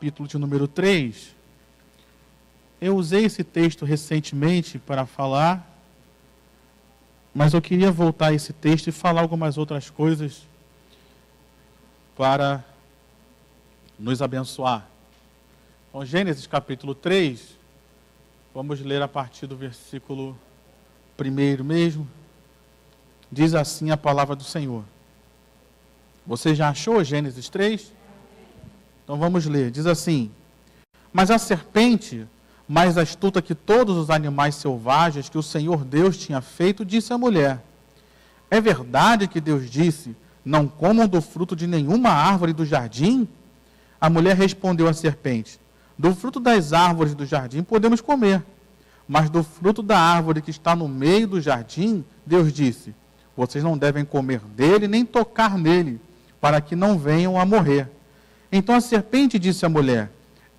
capítulo de número 3. Eu usei esse texto recentemente para falar, mas eu queria voltar a esse texto e falar algumas outras coisas para nos abençoar. Então, Gênesis capítulo 3, vamos ler a partir do versículo 1 mesmo. Diz assim a palavra do Senhor. Você já achou Gênesis 3? Então vamos ler. Diz assim: Mas a serpente, mais astuta que todos os animais selvagens que o Senhor Deus tinha feito, disse à mulher: É verdade que Deus disse, não comam do fruto de nenhuma árvore do jardim? A mulher respondeu à serpente: Do fruto das árvores do jardim podemos comer, mas do fruto da árvore que está no meio do jardim, Deus disse: Vocês não devem comer dele nem tocar nele, para que não venham a morrer. Então a serpente disse à mulher: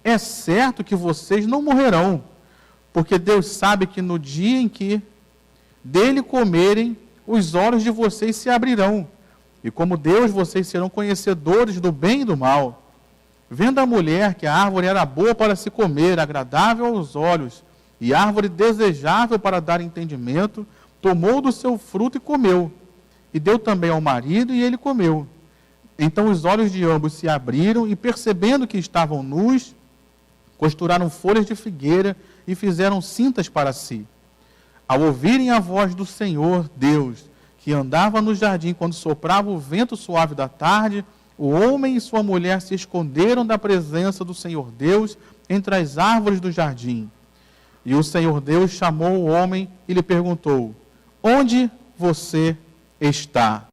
É certo que vocês não morrerão, porque Deus sabe que no dia em que dele comerem, os olhos de vocês se abrirão, e como Deus, vocês serão conhecedores do bem e do mal. Vendo a mulher que a árvore era boa para se comer, agradável aos olhos, e árvore desejável para dar entendimento, tomou do seu fruto e comeu, e deu também ao marido, e ele comeu. Então os olhos de ambos se abriram, e percebendo que estavam nus, costuraram folhas de figueira e fizeram cintas para si. Ao ouvirem a voz do Senhor Deus, que andava no jardim quando soprava o vento suave da tarde, o homem e sua mulher se esconderam da presença do Senhor Deus entre as árvores do jardim. E o Senhor Deus chamou o homem e lhe perguntou: Onde você está?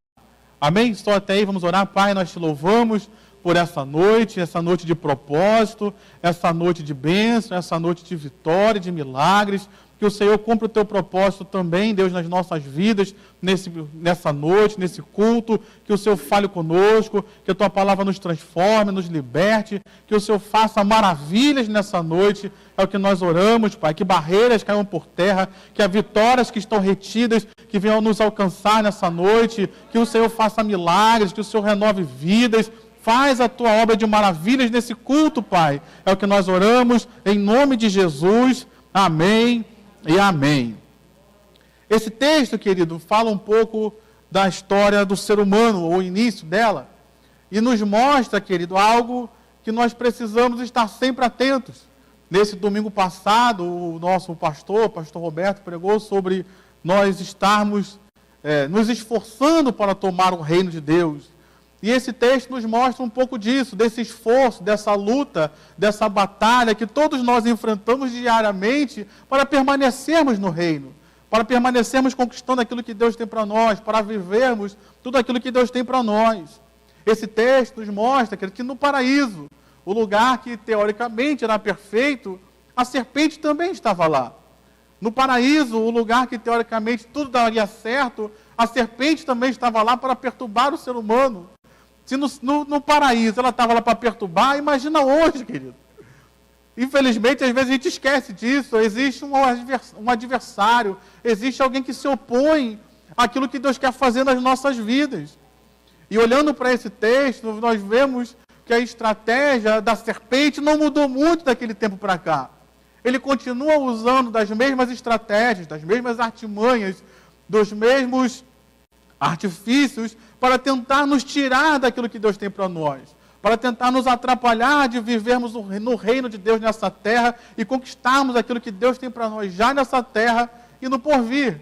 Amém? Estou até aí, vamos orar. Pai, nós te louvamos por essa noite de propósito, essa noite de bênção, essa noite de vitória, de milagres. Que o Senhor cumpra o teu propósito também, Deus, nas nossas vidas, nessa noite, nesse culto. Que o Senhor fale conosco, que a tua palavra nos transforme, nos liberte, que o Senhor faça maravilhas nessa noite. É o que nós oramos, Pai, que barreiras caiam por terra, que as vitórias que estão retidas, que venham nos alcançar nessa noite, que o Senhor faça milagres, que o Senhor renove vidas. Faz a tua obra de maravilhas nesse culto, Pai. É o que nós oramos, em nome de Jesus. Amém e amém. Esse texto, querido, fala um pouco da história do ser humano, ou o início dela, e nos mostra, querido, algo que nós precisamos estar sempre atentos. Nesse domingo passado, o nosso pastor Roberto, pregou sobre nós estarmos nos esforçando para tomar o reino de Deus. E esse texto nos mostra um pouco disso, desse esforço, dessa luta, dessa batalha que todos nós enfrentamos diariamente para permanecermos no reino, para permanecermos conquistando aquilo que Deus tem para nós, para vivermos tudo aquilo que Deus tem para nós. Esse texto nos mostra que no paraíso, o lugar que teoricamente era perfeito, a serpente também estava lá. No paraíso, o lugar que teoricamente tudo daria certo, a serpente também estava lá para perturbar o ser humano. Se no paraíso ela estava lá para perturbar, imagina hoje, querido. Infelizmente, às vezes a gente esquece disso. Existe um adversário, existe alguém que se opõe àquilo que Deus quer fazer nas nossas vidas. E olhando para esse texto, nós vemos que a estratégia da serpente não mudou muito daquele tempo para cá. Ele continua usando das mesmas estratégias, das mesmas artimanhas, dos mesmos artifícios para tentar nos tirar daquilo que Deus tem para nós, para tentar nos atrapalhar de vivermos no reino de Deus nessa terra e conquistarmos aquilo que Deus tem para nós já nessa terra e no porvir.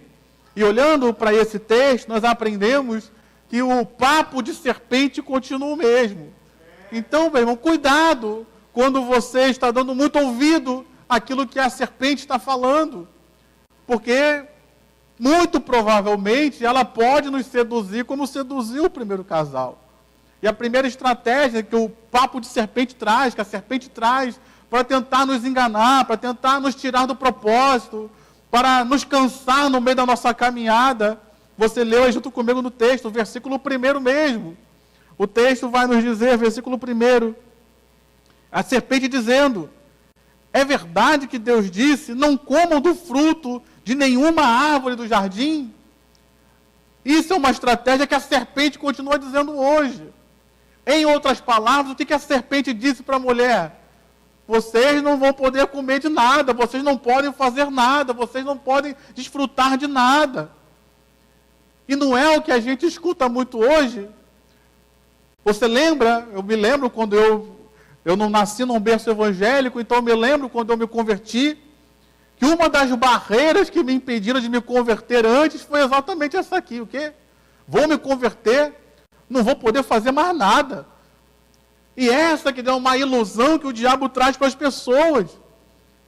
E olhando para esse texto, nós aprendemos que o papo de serpente continua o mesmo. Então, meu irmão, cuidado quando você está dando muito ouvido àquilo que a serpente está falando, porque muito provavelmente ela pode nos seduzir como seduziu o primeiro casal. E a primeira estratégia que o papo de serpente traz, que a serpente traz, para tentar nos enganar, para tentar nos tirar do propósito, para nos cansar no meio da nossa caminhada. Você leu aí junto comigo no texto, o versículo 1 mesmo. O texto vai nos dizer, versículo 1, a serpente dizendo: É verdade que Deus disse, não comam do fruto de nenhuma árvore do jardim? Isso é uma estratégia que a serpente continua dizendo hoje. Em outras palavras, o que a serpente disse para a mulher? vocês não vão poder comer de nada, vocês não podem fazer nada, vocês não podem desfrutar de nada. E não é o que a gente escuta muito hoje. Você lembra, eu me lembro quando eu não nasci num berço evangélico, então eu me lembro quando eu me converti, que uma das barreiras que me impediram de me converter antes foi exatamente essa aqui, o quê? Vou me converter, não vou poder fazer mais nada. E essa que é uma ilusão que o diabo traz para as pessoas,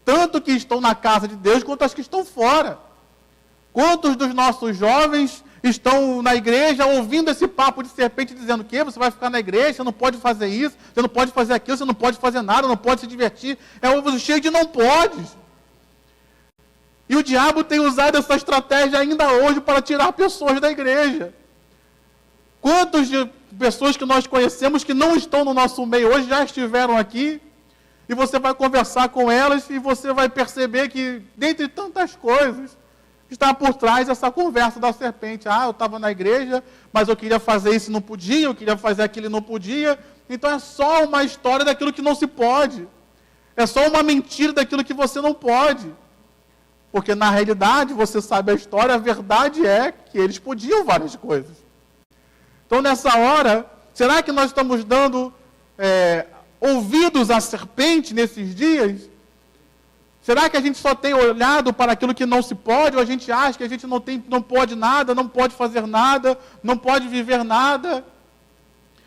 tanto que estão na casa de Deus, quanto as que estão fora. Quantos dos nossos jovens estão na igreja ouvindo esse papo de serpente, dizendo que você vai ficar na igreja, você não pode fazer isso, você não pode fazer aquilo, você não pode fazer nada, não pode se divertir. É um cheio de não podes. E o diabo tem usado essa estratégia ainda hoje para tirar pessoas da igreja. Quantas de pessoas que nós conhecemos que não estão no nosso meio hoje já estiveram aqui, e você vai conversar com elas e você vai perceber que, dentre tantas coisas, está por trás essa conversa da serpente. Ah, eu estava na igreja, mas eu queria fazer isso e não podia, eu queria fazer aquilo e não podia. Então é só uma história daquilo que não se pode. É só uma mentira daquilo que você não pode. Porque na realidade, você sabe a história, a verdade é que eles podiam várias coisas. Então nessa hora, será que nós estamos dando ouvidos à serpente nesses dias? Será que a gente só tem olhado para aquilo que não se pode, ou a gente acha que a gente não pode nada, não pode fazer nada, não pode viver nada,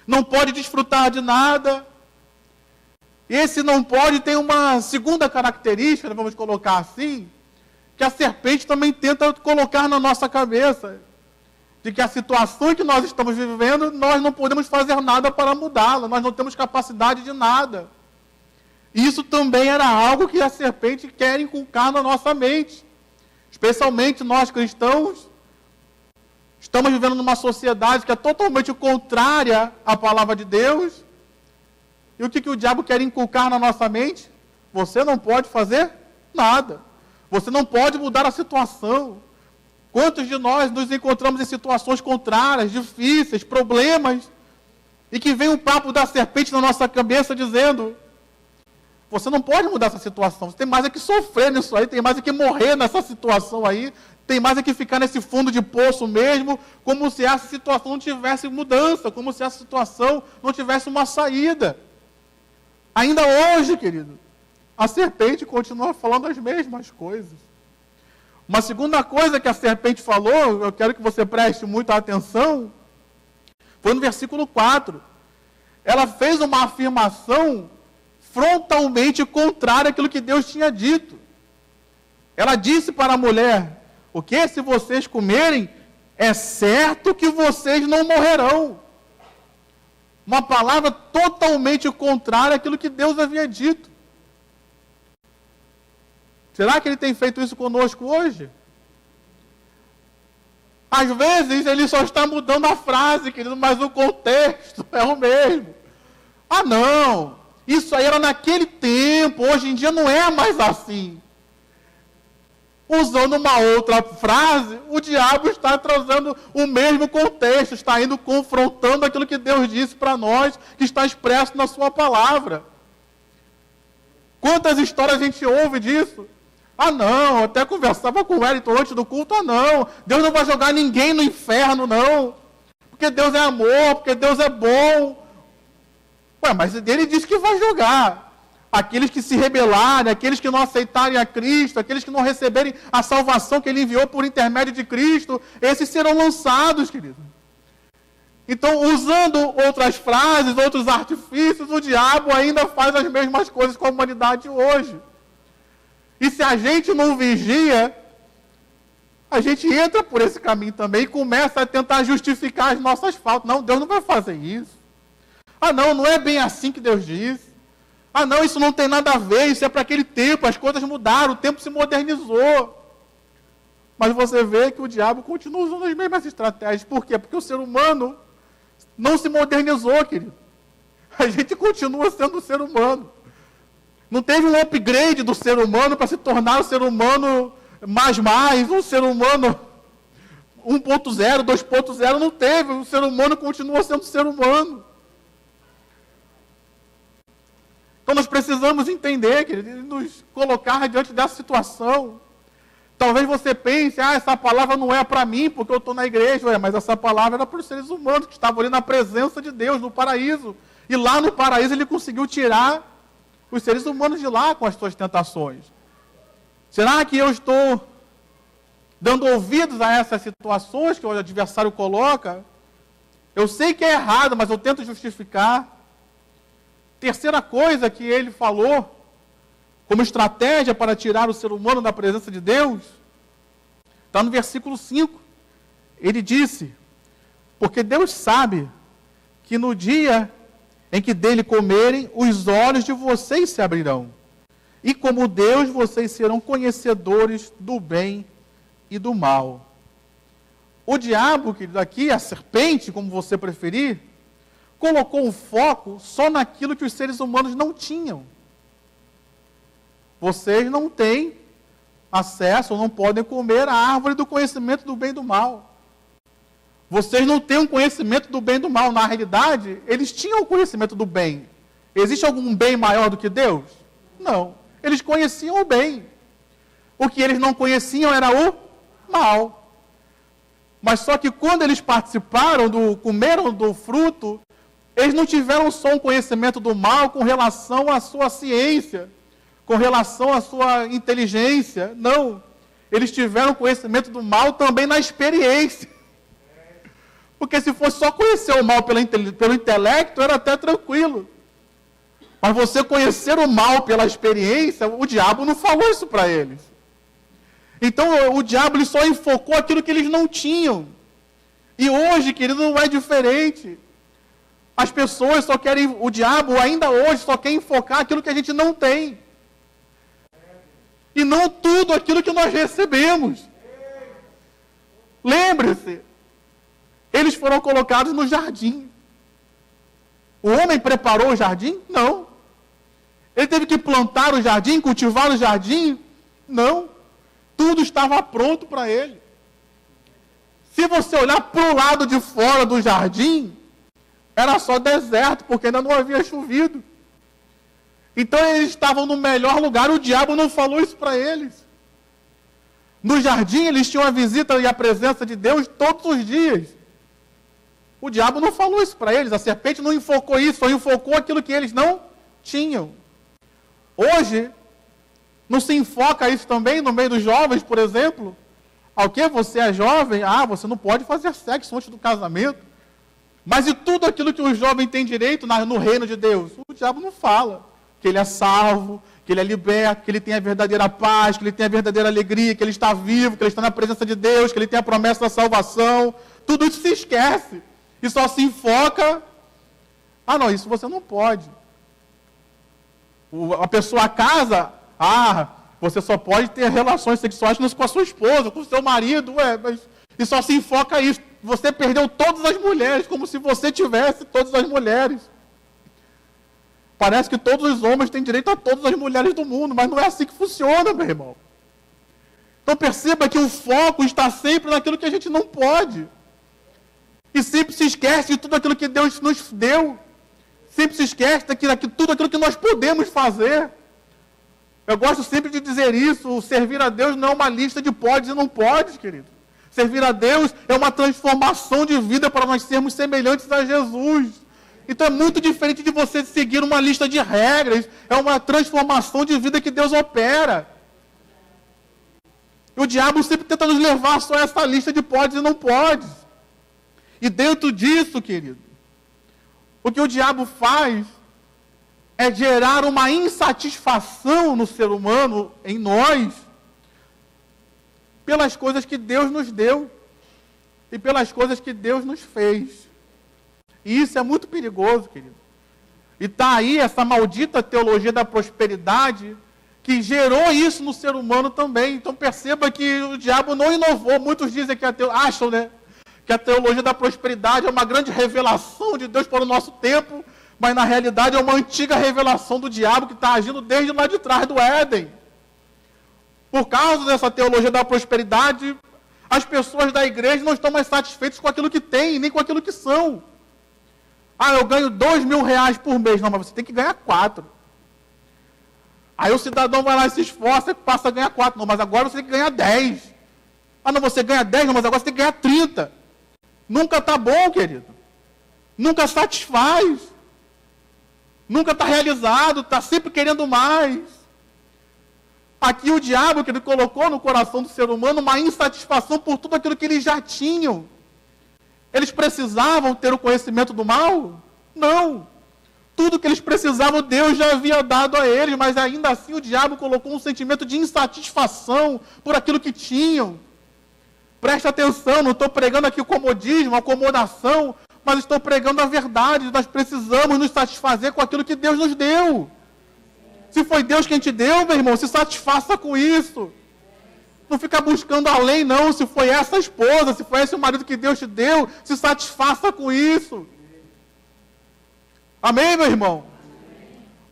não pode desfrutar de nada? Esse não pode tem uma segunda característica, vamos colocar assim, que a serpente também tenta colocar na nossa cabeça, de que a situação que nós estamos vivendo, nós não podemos fazer nada para mudá-la, nós não temos capacidade de nada. Isso também era algo que a serpente quer inculcar na nossa mente. Especialmente nós cristãos, estamos vivendo numa sociedade que é totalmente contrária à palavra de Deus. E o que o diabo quer inculcar na nossa mente? Você não pode fazer nada. Você não pode mudar a situação. Quantos de nós nos encontramos em situações contrárias, difíceis, problemas, e que vem um papo da serpente na nossa cabeça dizendo: você não pode mudar essa situação, você tem mais é que sofrer nisso aí, tem mais é que morrer nessa situação aí, tem mais é que ficar nesse fundo de poço mesmo, como se essa situação não tivesse mudança, como se essa situação não tivesse uma saída. Ainda hoje, querido, a serpente continua falando as mesmas coisas. Uma segunda coisa que a serpente falou, eu quero que você preste muita atenção, foi no versículo 4. Ela fez uma afirmação frontalmente contrária àquilo que Deus tinha dito. Ela disse para a mulher: o que? Se vocês comerem, é certo que vocês não morrerão. Uma palavra totalmente contrária àquilo que Deus havia dito. Será que Ele tem feito isso conosco hoje? Às vezes Ele só está mudando a frase, querido, mas o contexto é o mesmo. Ah, não, isso aí era naquele tempo, hoje em dia não é mais assim. Usando uma outra frase, o diabo está trazendo o mesmo contexto, está indo confrontando aquilo que Deus disse para nós, que está expresso na sua palavra. Quantas histórias a gente ouve disso? Ah, não, eu até conversava com o Wellington antes do culto. Ah, não, Deus não vai jogar ninguém no inferno, não. Porque Deus é amor, porque Deus é bom. Ué, mas Ele disse que vai jogar. Aqueles que se rebelarem, aqueles que não aceitarem a Cristo, aqueles que não receberem a salvação que Ele enviou por intermédio de Cristo, esses serão lançados, querido. Então, usando outras frases, outros artifícios, o diabo ainda faz as mesmas coisas com a humanidade hoje. E se a gente não vigia, a gente entra por esse caminho também e começa a tentar justificar as nossas faltas. Não, Deus não vai fazer isso. Ah, não, não é bem assim que Deus disse. Ah, não, isso não tem nada a ver, isso é para aquele tempo, as coisas mudaram, o tempo se modernizou. Mas você vê que o diabo continua usando as mesmas estratégias. Por quê? Porque o ser humano não se modernizou, querido. A gente continua sendo um ser humano. Não teve um upgrade do ser humano para se tornar um ser humano mais, um ser humano 1.0, 2.0, não teve. O ser humano continua sendo ser humano. Então nós precisamos entender, querido, e nos colocar diante dessa situação. Talvez você pense, essa palavra não é para mim, porque eu estou na igreja. Mas essa palavra era para os seres humanos que estavam ali na presença de Deus, no paraíso. E lá no paraíso ele conseguiu tirar os seres humanos de lá com as suas tentações. Será que eu estou dando ouvidos a essas situações que o adversário coloca? Eu sei que é errado, mas eu tento justificar. Terceira coisa que ele falou, como estratégia para tirar o ser humano da presença de Deus, está no versículo 5. Ele disse, porque Deus sabe que no dia em que dele comerem, os olhos de vocês se abrirão. E como Deus, vocês serão conhecedores do bem e do mal. O diabo, querido, aqui, a serpente, como você preferir, colocou um foco só naquilo que os seres humanos não tinham. Vocês não têm acesso, ou não podem comer a árvore do conhecimento do bem e do mal. Vocês não têm um conhecimento do bem e do mal. Na realidade, eles tinham o conhecimento do bem. Existe algum bem maior do que Deus? Não. Eles conheciam o bem. O que eles não conheciam era o mal. Mas só que quando eles participaram, comeram do fruto, eles não tiveram só um conhecimento do mal com relação à sua ciência, com relação à sua inteligência. Não. Eles tiveram conhecimento do mal também na experiência. Porque se fosse só conhecer o mal pelo intelecto, era até tranquilo. Mas você conhecer o mal pela experiência, o diabo não falou isso para eles. Então o diabo ele só enfocou aquilo que eles não tinham. E hoje, querido, não é diferente. As pessoas só querem, o diabo ainda hoje só quer enfocar aquilo que a gente não tem. E não tudo aquilo que nós recebemos. Lembre-se, eles foram colocados no jardim. O homem preparou o jardim? Não. Ele teve que plantar o jardim, cultivar o jardim? Não. Tudo estava pronto para ele. Se você olhar para o lado de fora do jardim, era só deserto, porque ainda não havia chovido. Então eles estavam no melhor lugar, o diabo não falou isso para eles. No jardim eles tinham a visita e a presença de Deus todos os dias. O diabo não falou isso para eles, a serpente não enfocou isso, só enfocou aquilo que eles não tinham. Hoje, não se enfoca isso também no meio dos jovens, por exemplo? Ao que você é jovem? Você não pode fazer sexo antes do casamento. Mas e tudo aquilo que o jovem tem direito no reino de Deus? O diabo não fala. Que ele é salvo, que ele é liberto, que ele tem a verdadeira paz, que ele tem a verdadeira alegria, que ele está vivo, que ele está na presença de Deus, que ele tem a promessa da salvação. Tudo isso se esquece. E só se enfoca... não, isso você não pode. A pessoa casa... você só pode ter relações sexuais com a sua esposa, com o seu marido, mas... E só se enfoca isso. Você perdeu todas as mulheres, como se você tivesse todas as mulheres. Parece que todos os homens têm direito a todas as mulheres do mundo, mas não é assim que funciona, meu irmão. Então perceba que o foco está sempre naquilo que a gente não pode. E sempre se esquece de tudo aquilo que Deus nos deu. Sempre se esquece de tudo aquilo que nós podemos fazer. Eu gosto sempre de dizer isso, o servir a Deus não é uma lista de podes e não podes, querido. Servir a Deus é uma transformação de vida para nós sermos semelhantes a Jesus. Então é muito diferente de você seguir uma lista de regras, é uma transformação de vida que Deus opera. E o diabo sempre tenta nos levar só a essa lista de podes e não podes. E dentro disso, querido, o que o diabo faz é gerar uma insatisfação no ser humano, em nós, pelas coisas que Deus nos deu e pelas coisas que Deus nos fez. E isso é muito perigoso, querido. E está aí essa maldita teologia da prosperidade que gerou isso no ser humano também. Então perceba que o diabo não inovou. Muitos dizem que acham, que a teologia da prosperidade é uma grande revelação de Deus para o nosso tempo, mas na realidade é uma antiga revelação do diabo que está agindo desde lá de trás do Éden. Por causa dessa teologia da prosperidade, as pessoas da igreja não estão mais satisfeitas com aquilo que têm, nem com aquilo que são. Eu ganho R$2.000 por mês. Não, mas você tem que ganhar 4. Aí o cidadão vai lá e se esforça e passa a ganhar 4. Não, mas agora você tem que ganhar 10. Ah, não, você ganha 10, não, mas agora você tem que ganhar 30. Nunca está bom, querido. Nunca satisfaz. Nunca está realizado, está sempre querendo mais. Aqui o diabo, que ele colocou no coração do ser humano uma insatisfação por tudo aquilo que eles já tinham. Eles precisavam ter o conhecimento do mal? Não. Tudo que eles precisavam, Deus já havia dado a eles, mas ainda assim o diabo colocou um sentimento de insatisfação por aquilo que tinham. Preste atenção, não estou pregando aqui o comodismo, a acomodação, mas estou pregando a verdade. Nós precisamos nos satisfazer com aquilo que Deus nos deu. Se foi Deus quem te deu, meu irmão, se satisfaça com isso. Não fica buscando além, não. Se foi essa esposa, se foi esse o marido que Deus te deu, se satisfaça com isso. Amém, meu irmão?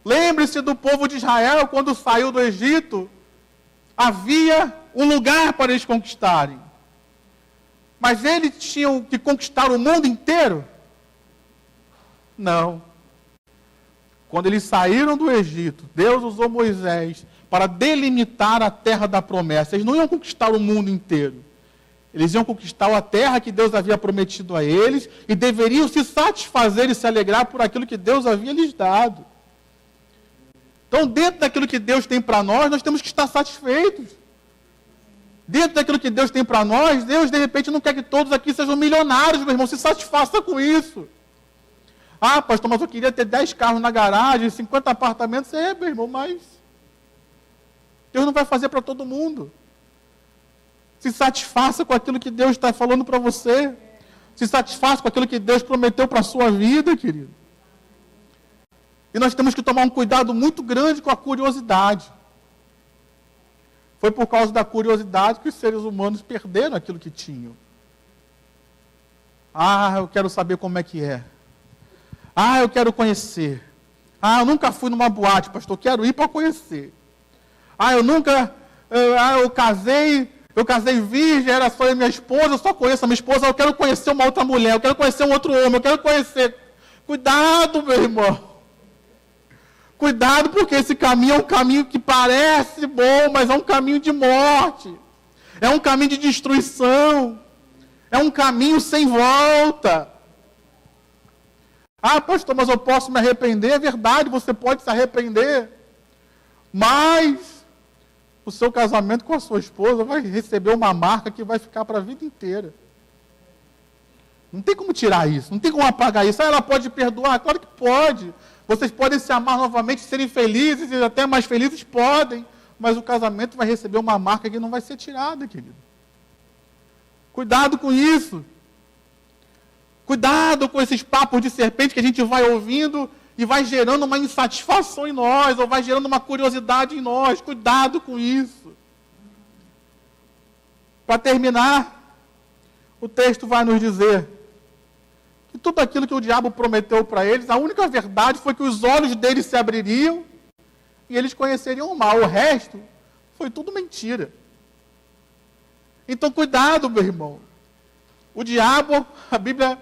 Lembre-se do povo de Israel, quando saiu do Egito, havia um lugar para eles conquistarem. Mas eles tinham que conquistar o mundo inteiro? Não. Quando eles saíram do Egito, Deus usou Moisés para delimitar a terra da promessa. Eles não iam conquistar o mundo inteiro. Eles iam conquistar a terra que Deus havia prometido a eles e deveriam se satisfazer e se alegrar por aquilo que Deus havia lhes dado. Então, dentro daquilo que Deus tem para nós temos que estar satisfeitos. Dentro daquilo que Deus tem para nós, Deus, de repente, não quer que todos aqui sejam milionários, meu irmão. Se satisfaça com isso. Ah, pastor, mas eu queria ter 10 carros na garagem, 50 apartamentos. Meu irmão, mas Deus não vai fazer para todo mundo. Se satisfaça com aquilo que Deus está falando para você. Se satisfaça com aquilo que Deus prometeu para a sua vida, querido. E nós temos que tomar um cuidado muito grande com a curiosidade. Foi por causa da curiosidade que os seres humanos perderam aquilo que tinham. Ah, eu quero saber como é que é. Ah, eu quero conhecer. Ah, eu nunca fui numa boate, pastor, quero ir para conhecer. Ah, eu casei virgem, era só eu e minha esposa, eu só conheço a minha esposa, eu quero conhecer uma outra mulher, eu quero conhecer um outro homem, eu quero conhecer. Cuidado, meu irmão. Cuidado, porque esse caminho é um caminho que parece bom, mas é um caminho de morte. É um caminho de destruição. É um caminho sem volta. Ah, pastor, mas eu posso me arrepender? É verdade, você pode se arrepender. Mas o seu casamento com a sua esposa vai receber uma marca que vai ficar para a vida inteira. Não tem como tirar isso, não tem como apagar isso. Ah, ela pode perdoar? Claro que pode. Vocês podem se amar novamente, serem felizes e até mais felizes? Podem. Mas o casamento vai receber uma marca que não vai ser tirada, querido. Cuidado com isso. Cuidado com esses papos de serpente que a gente vai ouvindo e vai gerando uma insatisfação em nós, ou vai gerando uma curiosidade em nós. Cuidado com isso. Para terminar, o texto vai nos dizer que tudo aquilo que o diabo prometeu para eles, a única verdade foi que os olhos deles se abririam e eles conheceriam o mal. O resto foi tudo mentira. Então, cuidado, meu irmão. O diabo, a Bíblia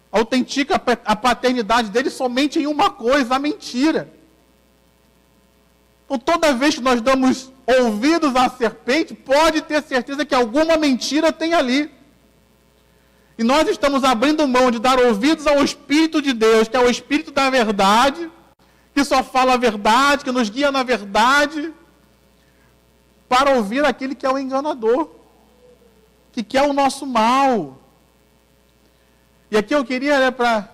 autentica a paternidade dele somente em uma coisa, a mentira. Então, toda vez que nós damos ouvidos à serpente, pode ter certeza que alguma mentira tem ali. E nós estamos abrindo mão de dar ouvidos ao Espírito de Deus, que é o Espírito da verdade, que só fala a verdade, que nos guia na verdade, para ouvir aquele que é o enganador, que quer o nosso mal. E aqui eu queria, para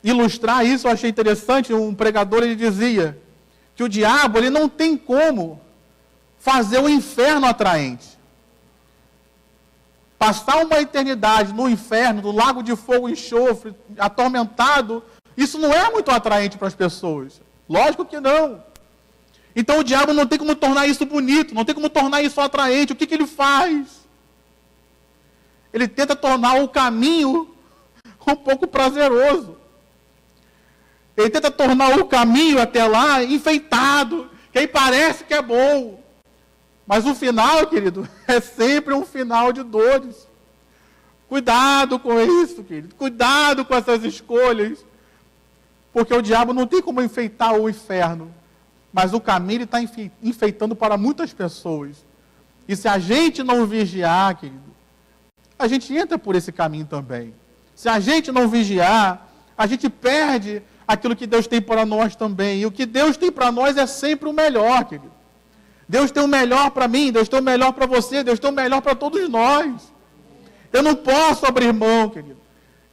ilustrar isso, eu achei interessante, um pregador ele dizia que o diabo ele não tem como fazer o inferno atraente. Passar uma eternidade no inferno, no lago de fogo e enxofre, atormentado, isso não é muito atraente para as pessoas. Lógico que não. Então o diabo não tem como tornar isso bonito, não tem como tornar isso atraente. O que ele faz? Ele tenta tornar o caminho um pouco prazeroso. Ele tenta tornar o caminho até lá enfeitado, que aí parece que é bom. Mas o final, querido, é sempre um final de dores. Cuidado com isso, querido. Cuidado com essas escolhas. Porque o diabo não tem como enfeitar o inferno. mas o caminho está enfeitando para muitas pessoas. E se a gente não vigiar, querido, a gente entra por esse caminho também. Se a gente não vigiar, a gente perde aquilo que Deus tem para nós também. E o que Deus tem para nós é sempre o melhor, querido. Deus tem o melhor para mim, Deus tem o melhor para você, Deus tem o melhor para todos nós. Eu não posso abrir mão, querido.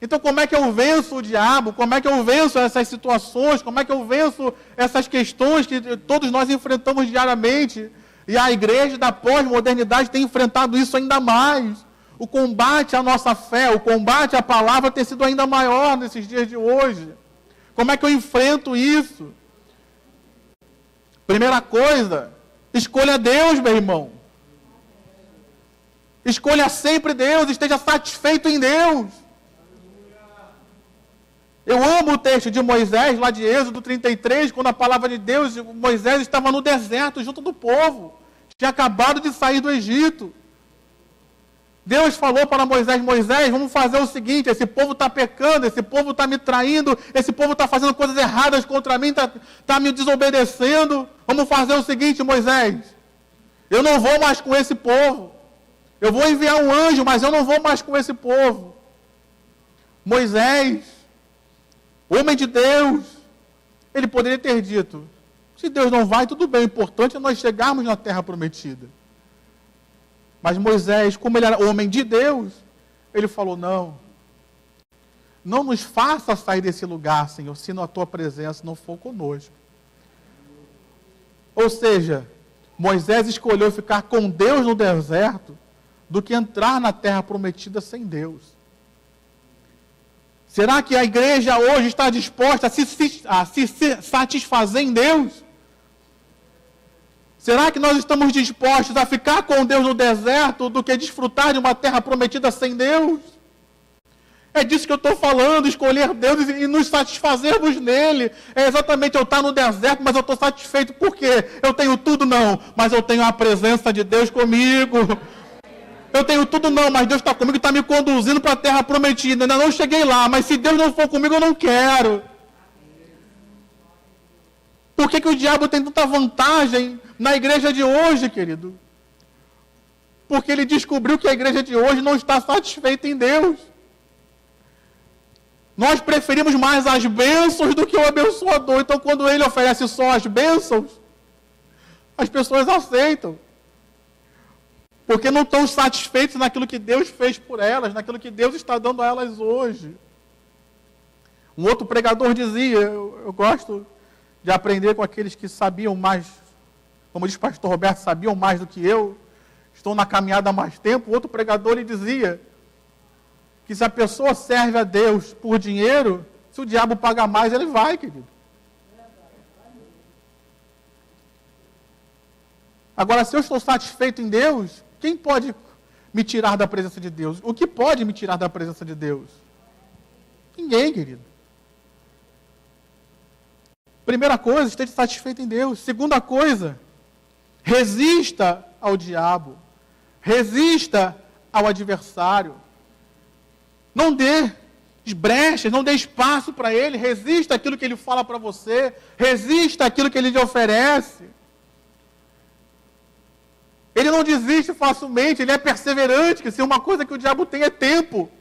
Então, como é que eu venço o diabo? Como é que eu venço essas situações? Como é que eu venço essas questões que todos nós enfrentamos diariamente? E a igreja da pós-modernidade tem enfrentado isso ainda mais. O combate à nossa fé, o combate à palavra tem sido ainda maior nesses dias de hoje. Como é que eu enfrento isso? Primeira coisa, escolha Deus, meu irmão. Escolha sempre Deus, esteja satisfeito em Deus. Eu amo o texto de Moisés, lá de Êxodo 33, quando a palavra de Deus, Moisés estava no deserto junto do povo. Tinha acabado de sair do Egito. Deus falou para Moisés, Moisés, vamos fazer o seguinte, esse povo está pecando, esse povo está me traindo, esse povo está fazendo coisas erradas contra mim, está me desobedecendo. Vamos fazer o seguinte, Moisés, eu não vou mais com esse povo. Eu vou enviar um anjo, mas eu não vou mais com esse povo. Moisés, homem de Deus, ele poderia ter dito, se Deus não vai, tudo bem, o importante é nós chegarmos na terra prometida. Mas Moisés, como ele era homem de Deus, ele falou, não nos faça sair desse lugar, Senhor, se a tua presença não for conosco. Ou seja, Moisés escolheu ficar com Deus no deserto do que entrar na terra prometida sem Deus. Será que a igreja hoje está disposta a se satisfazer em Deus? Será que nós estamos dispostos a ficar com Deus no deserto do que desfrutar de uma terra prometida sem Deus? É disso que eu estou falando, escolher Deus e nos satisfazermos nele. É exatamente eu estar no deserto, mas eu estou satisfeito. Por quê? Eu tenho tudo? Não, mas eu tenho a presença de Deus comigo. Eu tenho tudo? Não, mas Deus está comigo e está me conduzindo para a terra prometida. Ainda não cheguei lá, mas se Deus não for comigo, eu não quero. Por que o diabo tem tanta vantagem na igreja de hoje, querido? Porque ele descobriu que a igreja de hoje não está satisfeita em Deus. Nós preferimos mais as bênçãos do que o abençoador. Então, quando ele oferece só as bênçãos, as pessoas aceitam. Porque não estão satisfeitos naquilo que Deus fez por elas, naquilo que Deus está dando a elas hoje. Um outro pregador dizia, eu gosto de aprender com aqueles que sabiam mais, como diz o pastor Roberto, sabiam mais do que eu, estou na caminhada há mais tempo. Outro pregador lhe dizia que se a pessoa serve a Deus por dinheiro, se o diabo paga mais, ele vai, querido. Agora, se eu estou satisfeito em Deus, quem pode me tirar da presença de Deus? O que pode me tirar da presença de Deus? Ninguém, querido. Primeira coisa, esteja satisfeito em Deus. Segunda coisa, resista ao diabo. Resista ao adversário. Não dê brechas, não dê espaço para ele. Resista àquilo que ele fala para você. Resista àquilo que ele te oferece. Ele não desiste facilmente, ele é perseverante, que se uma coisa que o diabo tem é tempo.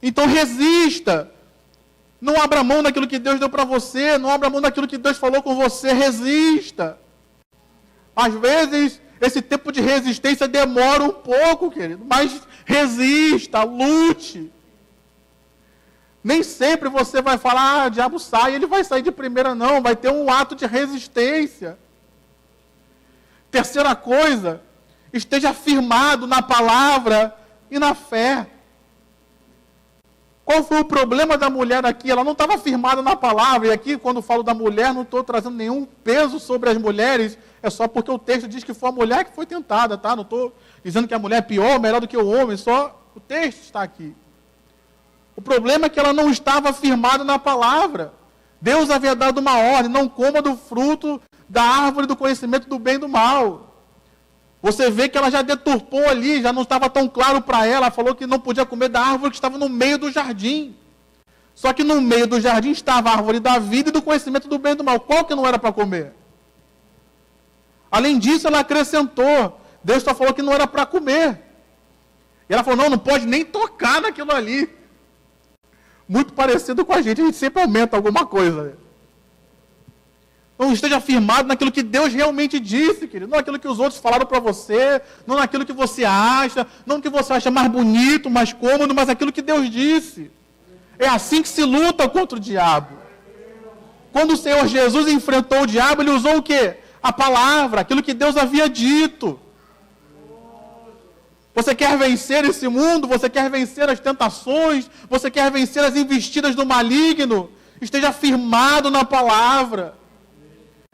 Então resista. Não abra mão daquilo que Deus deu para você, não abra mão daquilo que Deus falou com você, resista. Às vezes, esse tempo de resistência demora um pouco, querido, mas resista, lute. Nem sempre você vai falar, diabo sai, ele vai sair de primeira, não, vai ter um ato de resistência. Terceira coisa, esteja firmado na palavra e na fé. Qual foi o problema da mulher aqui? Ela não estava firmada na palavra. E aqui, quando falo da mulher, não estou trazendo nenhum peso sobre as mulheres. É só porque o texto diz que foi a mulher que foi tentada, tá? Não estou dizendo que a mulher é pior, melhor do que o homem. Só o texto está aqui. O problema é que ela não estava firmada na palavra. Deus havia dado uma ordem: não coma do fruto da árvore do conhecimento do bem e do mal. Você vê que ela já deturpou ali, já não estava tão claro para ela. Ela falou que não podia comer da árvore que estava no meio do jardim. Só que no meio do jardim estava a árvore da vida e do conhecimento do bem e do mal. Qual que não era para comer? Além disso, ela acrescentou. Deus só falou que não era para comer. E ela falou, não pode nem tocar naquilo ali. Muito parecido com a gente sempre aumenta alguma coisa. Não esteja firmado naquilo que Deus realmente disse, querido. Não naquilo que os outros falaram para você, não naquilo que você acha, não que você acha mais bonito, mais cômodo, mas aquilo que Deus disse. É assim que se luta contra o diabo. Quando o Senhor Jesus enfrentou o diabo, ele usou o quê? A palavra, aquilo que Deus havia dito. Você quer vencer esse mundo? Você quer vencer as tentações? Você quer vencer as investidas do maligno? Esteja firmado na palavra.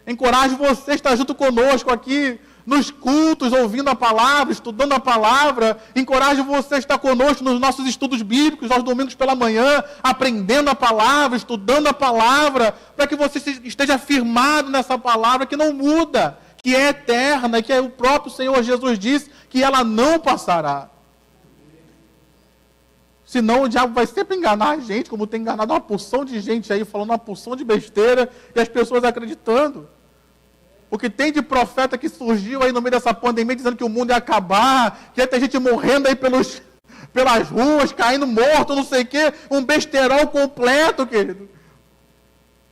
Encorajo você a estar junto conosco aqui, nos cultos, ouvindo a palavra, estudando a palavra. Encorajo você a estar conosco nos nossos estudos bíblicos, aos domingos pela manhã, aprendendo a palavra, estudando a palavra, para que você esteja firmado nessa palavra que não muda, que é eterna, que o próprio Senhor Jesus disse que ela não passará. Senão o diabo vai sempre enganar a gente, como tem enganado uma porção de gente aí, falando uma porção de besteira, e as pessoas acreditando. O que tem de profeta que surgiu aí no meio dessa pandemia, dizendo que o mundo ia acabar, que ia ter gente morrendo aí pelas ruas, caindo morto, não sei o quê, um besterol completo, querido.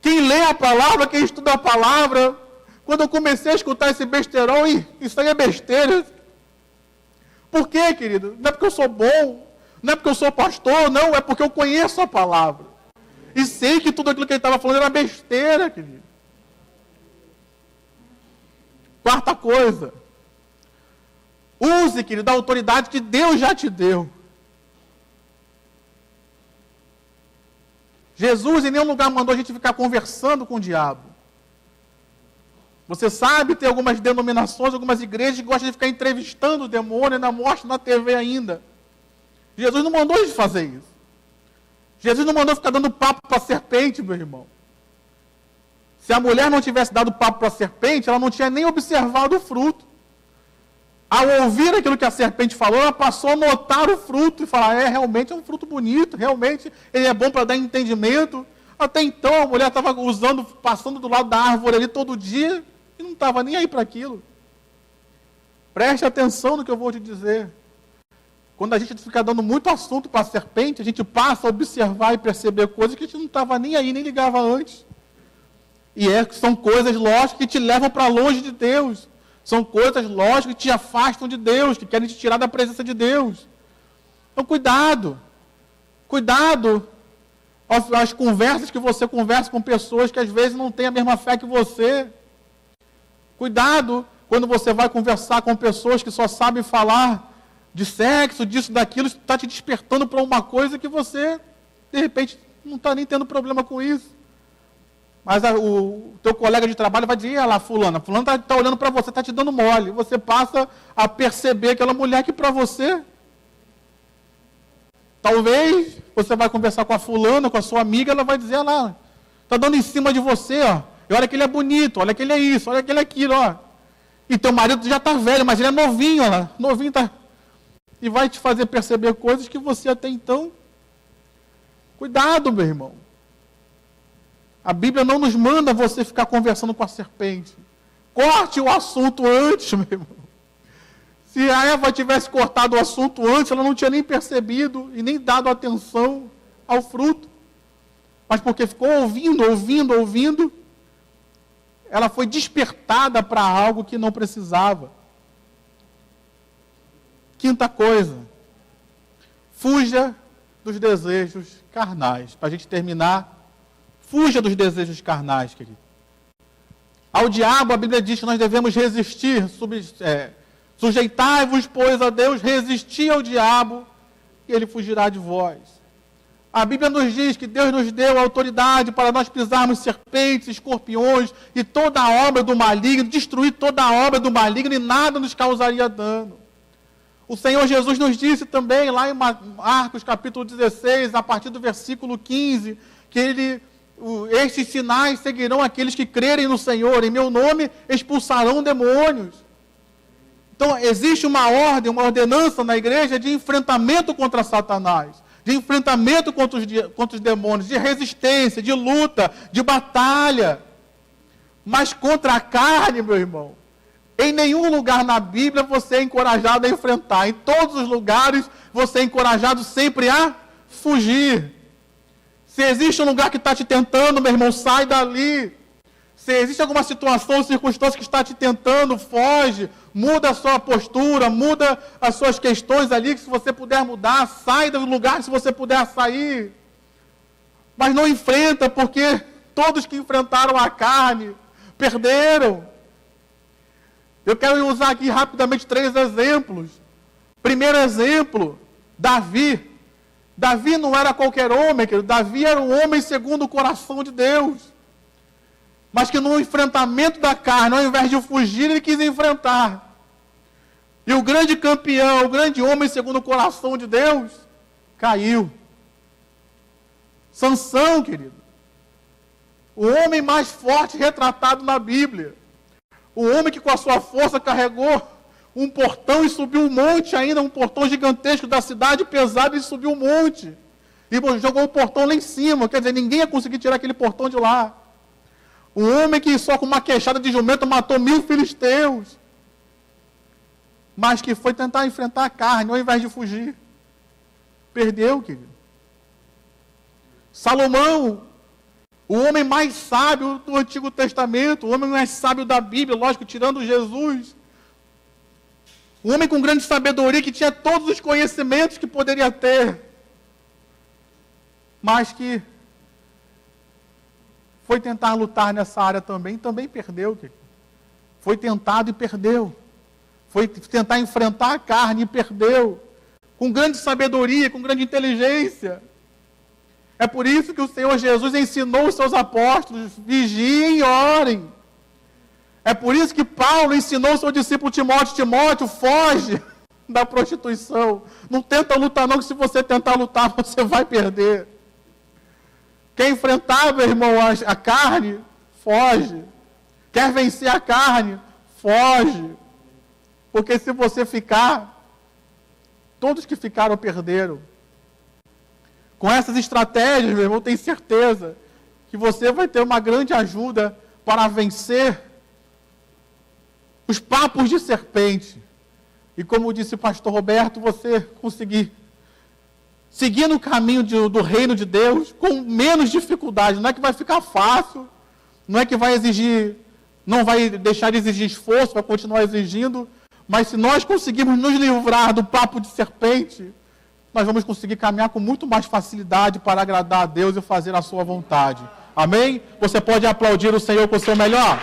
Quem lê a palavra, quem estuda a palavra, quando eu comecei a escutar esse besterol, isso aí é besteira. Por quê, querido? Não é porque eu sou bom, não é porque eu sou pastor, não, é porque eu conheço a palavra. E sei que tudo aquilo que ele estava falando era besteira, querido. Quarta coisa. Use, querido, a autoridade que Deus já te deu. Jesus em nenhum lugar mandou a gente ficar conversando com o diabo. Você sabe, tem algumas denominações, algumas igrejas que gostam de ficar entrevistando o demônio, ainda mostra na TV ainda. Jesus não mandou a gente fazer isso. Jesus não mandou ficar dando papo para a serpente, meu irmão. Se a mulher não tivesse dado papo para a serpente, ela não tinha nem observado o fruto. Ao ouvir aquilo que a serpente falou, ela passou a notar o fruto e falar, realmente é um fruto bonito, realmente ele é bom para dar entendimento. Até então a mulher estava passando do lado da árvore ali todo dia e não estava nem aí para aquilo. Preste atenção no que eu vou te dizer. Quando a gente fica dando muito assunto para a serpente, a gente passa a observar e perceber coisas que a gente não estava nem aí, nem ligava antes. E são coisas lógicas que te levam para longe de Deus. São coisas lógicas que te afastam de Deus, que querem te tirar da presença de Deus. Então, cuidado. Cuidado as conversas que você conversa com pessoas que às vezes não têm a mesma fé que você. Cuidado quando você vai conversar com pessoas que só sabem falar de sexo, disso, daquilo, está te despertando para uma coisa que você, de repente, não está nem tendo problema com isso. Mas o teu colega de trabalho vai dizer, olha lá, fulana está olhando para você, está te dando mole. Você passa a perceber aquela mulher que para você, talvez você vai conversar com a fulana, com a sua amiga, ela vai dizer, olha lá, está dando em cima de você, ó. E olha que ele é bonito, olha que ele é isso, olha que ele é aquilo, ó. E teu marido já está velho, mas ele é novinho, ó lá, novinho tá. E vai te fazer perceber coisas que você até então. Cuidado, meu irmão. A Bíblia não nos manda você ficar conversando com a serpente. Corte o assunto antes, meu irmão. Se a Eva tivesse cortado o assunto antes, ela não tinha nem percebido e nem dado atenção ao fruto. Mas porque ficou ouvindo, ela foi despertada para algo que não precisava. Quinta coisa. Fuja dos desejos carnais. Para a gente terminar, fuja dos desejos carnais, querido. Ao diabo, a Bíblia diz que nós devemos resistir, sujeitai-vos, pois, a Deus, resistir ao diabo, e ele fugirá de vós. A Bíblia nos diz que Deus nos deu autoridade para nós pisarmos serpentes, escorpiões e toda a obra do maligno, destruir toda a obra do maligno e nada nos causaria dano. O Senhor Jesus nos disse também, lá em Marcos capítulo 16, a partir do versículo 15, que estes sinais seguirão aqueles que crerem no Senhor, em meu nome expulsarão demônios. Então, existe uma ordem, uma ordenança na igreja de enfrentamento contra Satanás, de enfrentamento contra os demônios, de resistência, de luta, de batalha. Mas contra a carne, meu irmão, em nenhum lugar na Bíblia você é encorajado a enfrentar. Em todos os lugares você é encorajado sempre a fugir. Se existe um lugar que está te tentando, meu irmão, sai dali. Se existe alguma situação, circunstância que está te tentando, foge, muda a sua postura, muda as suas questões ali, que se você puder mudar, sai do lugar se você puder sair. Mas não enfrenta, porque todos que enfrentaram a carne perderam. Eu quero usar aqui rapidamente 3 exemplos. Primeiro exemplo, Davi. Davi não era qualquer homem, querido. Davi era um homem segundo o coração de Deus. Mas que no enfrentamento da carne, ao invés de fugir, ele quis enfrentar. E o grande campeão, o grande homem segundo o coração de Deus, caiu. Sansão, querido. O homem mais forte retratado na Bíblia. O homem que com a sua força carregou um portão e subiu um monte ainda, um portão gigantesco da cidade, pesado, e subiu um monte. E jogou o portão lá em cima, quer dizer, ninguém ia conseguir tirar aquele portão de lá. Um homem que só com uma queixada de jumento matou 1000 filisteus. Mas que foi tentar enfrentar a carne, ao invés de fugir. Perdeu, querido. Salomão, o homem mais sábio do Antigo Testamento, o homem mais sábio da Bíblia, lógico, tirando Jesus. Um homem com grande sabedoria, que tinha todos os conhecimentos que poderia ter. Mas que foi tentar lutar nessa área também perdeu. Querido. Foi tentado e perdeu. Foi tentar enfrentar a carne e perdeu. Com grande sabedoria, com grande inteligência. É por isso que o Senhor Jesus ensinou os seus apóstolos, vigiem e orem. É por isso que Paulo ensinou o seu discípulo Timóteo, foge da prostituição. Não tenta lutar não, que se você tentar lutar, você vai perder. Quer enfrentar, meu irmão, a carne, foge. Quer vencer a carne, foge. Porque se você ficar, todos que ficaram perderam. Com essas estratégias, meu irmão, tenho certeza que você vai ter uma grande ajuda para vencer os papos de serpente. E como disse o pastor Roberto, você conseguir seguir no caminho do reino de Deus com menos dificuldade. Não é que vai ficar fácil, não é que vai exigir, não vai deixar de exigir esforço, vai continuar exigindo, mas se nós conseguirmos nos livrar do papo de serpente, nós vamos conseguir caminhar com muito mais facilidade para agradar a Deus e fazer a sua vontade. Amém? Você pode aplaudir o Senhor com o seu melhor?